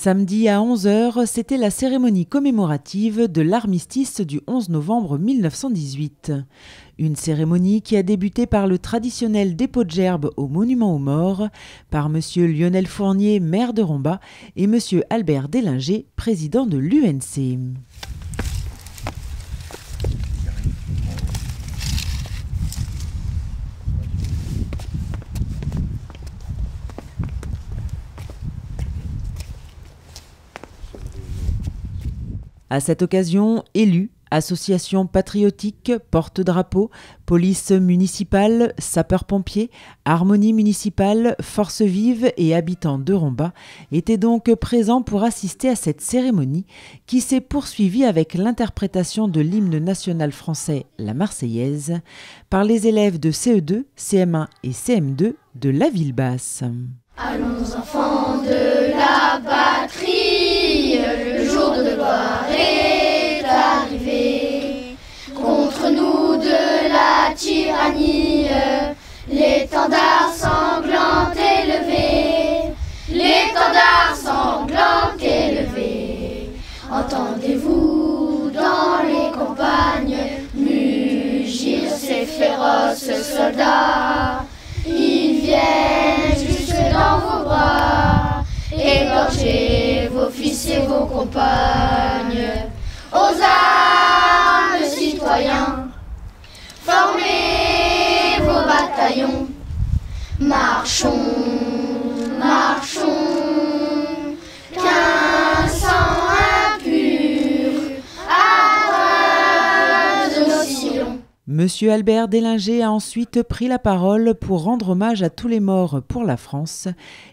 Samedi à 11 h, c'était la cérémonie commémorative de l'armistice du 11 novembre 1918. Une cérémonie qui a débuté par le traditionnel dépôt de gerbes au monument aux morts par M. Lionel Fournier, maire de Rombat, et M. Albert Délinger, président de l'UNC. À cette occasion, élus, associations patriotiques, porte-drapeaux, police municipale, sapeurs-pompiers, harmonie municipale, forces vives et habitants de Rombat étaient donc présents pour assister à cette cérémonie qui s'est poursuivie avec l'interprétation de l'hymne national français, la Marseillaise, par les élèves de CE2, CM1 et CM2 de la ville basse. Allons enfants de la patrie, le jour de gloire est arrivé. Contre nous de la tyrannie, l'étendard sanglant élevé, l'étendard sanglant élevé. Entendez-vous dans les campagnes mugir ces féroces soldats? Ils viennent jusque dans vos bras, égorger vos fils et vos compagnes. Aux armes, citoyens, formez vos bataillons. Marchons, marchons, qu'un sang impur arrase nos sillons. Monsieur Albert Délinger a ensuite pris la parole pour rendre hommage à tous les morts pour la France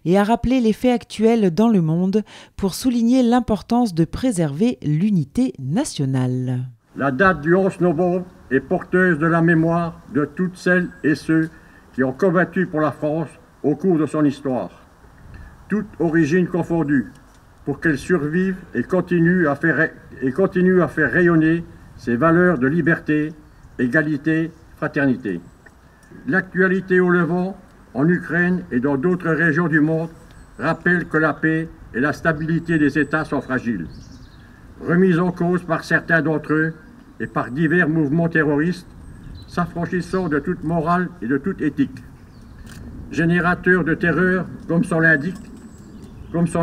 et a rappelé les faits actuels dans le monde pour souligner l'importance de préserver l'unité nationale. La date du 11 novembre est porteuse de la mémoire de toutes celles et ceux qui ont combattu pour la France au cours de son histoire, toutes origines confondues, pour qu'elle survive et continue à faire rayonner ses valeurs de liberté, égalité, fraternité. L'actualité au Levant, en Ukraine et dans d'autres régions du monde rappelle que la paix et la stabilité des États sont fragiles. Remises en cause par certains d'entre eux et par divers mouvements terroristes, s'affranchissant de toute morale et de toute éthique. Générateur de terreur, comme son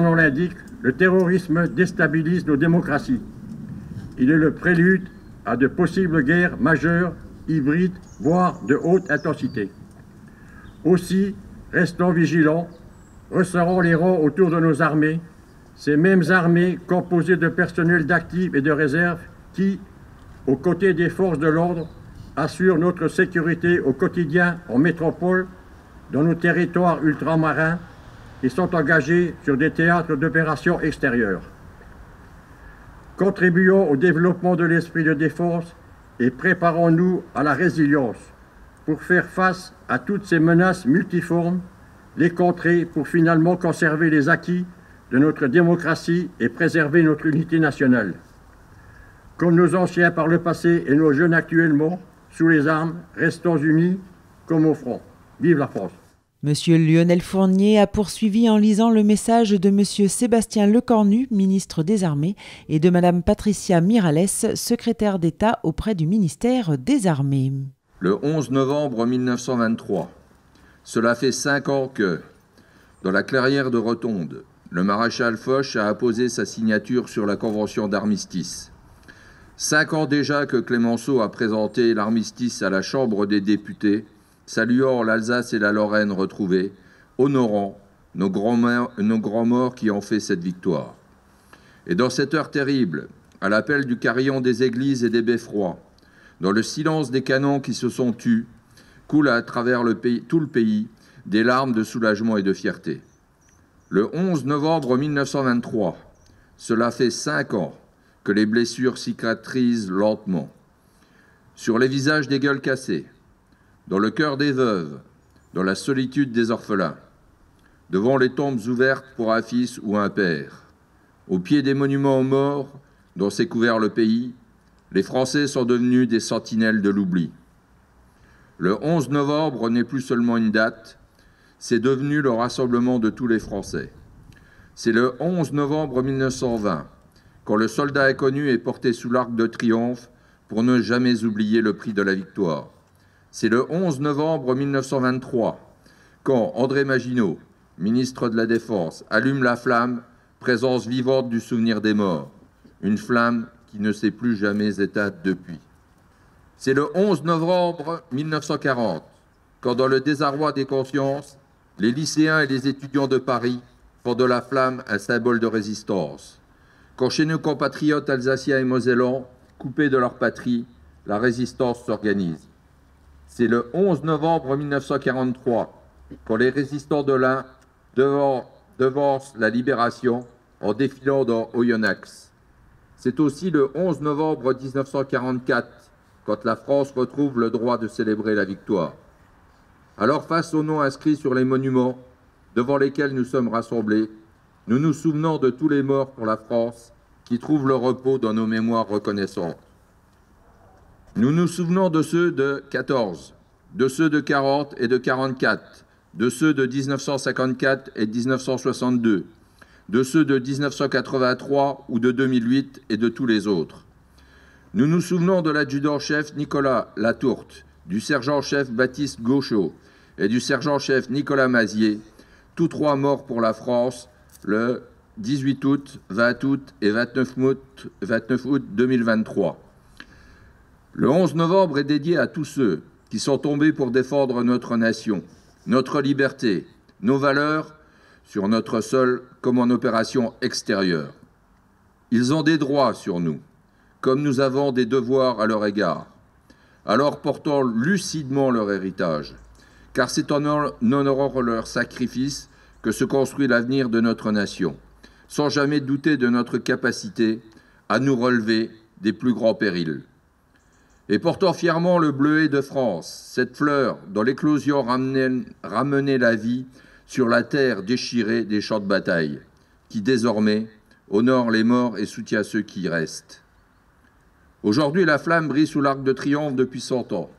nom l'indique, le terrorisme déstabilise nos démocraties. Il est le prélude à de possibles guerres majeures, hybrides, voire de haute intensité. Aussi, restons vigilants, resserrons les rangs autour de nos armées, ces mêmes armées composées de personnel d'actifs et de réserve qui, aux côtés des forces de l'ordre, assurent notre sécurité au quotidien en métropole, dans nos territoires ultramarins et sont engagés sur des théâtres d'opérations extérieures. Contribuons au développement de l'esprit de défense et préparons-nous à la résilience pour faire face à toutes ces menaces multiformes, les contrer pour finalement conserver les acquis de notre démocratie et préserver notre unité nationale. Comme nos anciens par le passé et nos jeunes actuellement, sous les armes, restons unis comme au front. Vive la France! Monsieur Lionel Fournier a poursuivi en lisant le message de Monsieur Sébastien Lecornu, ministre des Armées, et de Madame Patricia Miralles, secrétaire d'État auprès du ministère des Armées. Le 11 novembre 1923, cela fait 5 ans que, dans la clairière de Rotonde, le maréchal Foch a apposé sa signature sur la convention d'armistice. 5 ans déjà que Clémenceau a présenté l'armistice à la Chambre des députés, saluant l'Alsace et la Lorraine retrouvées, honorant nos grands morts qui ont fait cette victoire. Et dans cette heure terrible, à l'appel du carillon des églises et des beffrois, dans le silence des canons qui se sont tus, coulent à travers tout le pays des larmes de soulagement et de fierté. Le 11 novembre 1923, cela fait 5 ans que les blessures cicatrisent lentement. Sur les visages des gueules cassées, dans le cœur des veuves, dans la solitude des orphelins, devant les tombes ouvertes pour un fils ou un père, au pied des monuments aux morts dont s'est couvert le pays, les Français sont devenus des sentinelles de l'oubli. Le 11 novembre n'est plus seulement une date, c'est devenu le rassemblement de tous les Français. C'est le 11 novembre 1920, quand le soldat inconnu est porté sous l'Arc de Triomphe pour ne jamais oublier le prix de la victoire. C'est le 11 novembre 1923, quand André Maginot, ministre de la Défense, allume la flamme, présence vivante du souvenir des morts, une flamme qui ne s'est plus jamais éteinte depuis. C'est le 11 novembre 1940, quand dans le désarroi des consciences, les lycéens et les étudiants de Paris font de la flamme un symbole de résistance. Quand chez nos compatriotes alsaciens et mosellans, coupés de leur patrie, la résistance s'organise. C'est le 11 novembre 1943, quand les résistants de l'Ain devancent la libération en défilant dans Oyonnax. C'est aussi le 11 novembre 1944, quand la France retrouve le droit de célébrer la victoire. Alors, face aux noms inscrits sur les monuments devant lesquels nous sommes rassemblés, nous nous souvenons de tous les morts pour la France qui trouvent le repos dans nos mémoires reconnaissantes. Nous nous souvenons de ceux de 14, de ceux de 40 et de 44, de ceux de 1954 et 1962, de ceux de 1983 ou de 2008 et de tous les autres. Nous nous souvenons de l'adjudant-chef Nicolas Latourte, du sergent-chef Baptiste Gauchot et du sergent-chef Nicolas Mazier, tous trois morts pour la France le 18 août, 20 août et 29 août 2023. Le 11 novembre est dédié à tous ceux qui sont tombés pour défendre notre nation, notre liberté, nos valeurs, sur notre sol comme en opération extérieure. Ils ont des droits sur nous, comme nous avons des devoirs à leur égard. Alors portons lucidement leur héritage, car c'est en honorant leur sacrifice que se construit l'avenir de notre nation, sans jamais douter de notre capacité à nous relever des plus grands périls. Et portant fièrement le bleuet de France, cette fleur dont l'éclosion ramenait la vie sur la terre déchirée des champs de bataille, qui désormais honore les morts et soutient ceux qui restent. Aujourd'hui, la flamme brille sous l'Arc de Triomphe depuis 100 ans,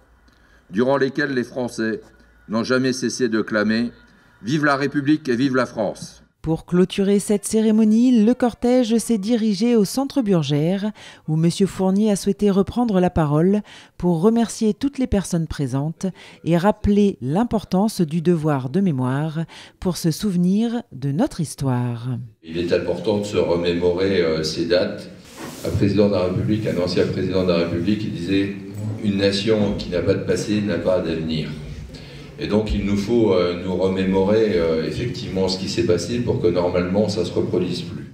durant lesquels les Français n'ont jamais cessé de clamer « Vive la République et vive la France !» Pour clôturer cette cérémonie, le cortège s'est dirigé au centre Burgère, où M. Fournier a souhaité reprendre la parole pour remercier toutes les personnes présentes et rappeler l'importance du devoir de mémoire pour se souvenir de notre histoire. Il est important de se remémorer ces dates. Un président de la République, un ancien président de la République, il disait « Une nation qui n'a pas de passé n'a pas d'avenir ». Et donc il nous faut nous remémorer effectivement ce qui s'est passé pour que normalement ça ne se reproduise plus.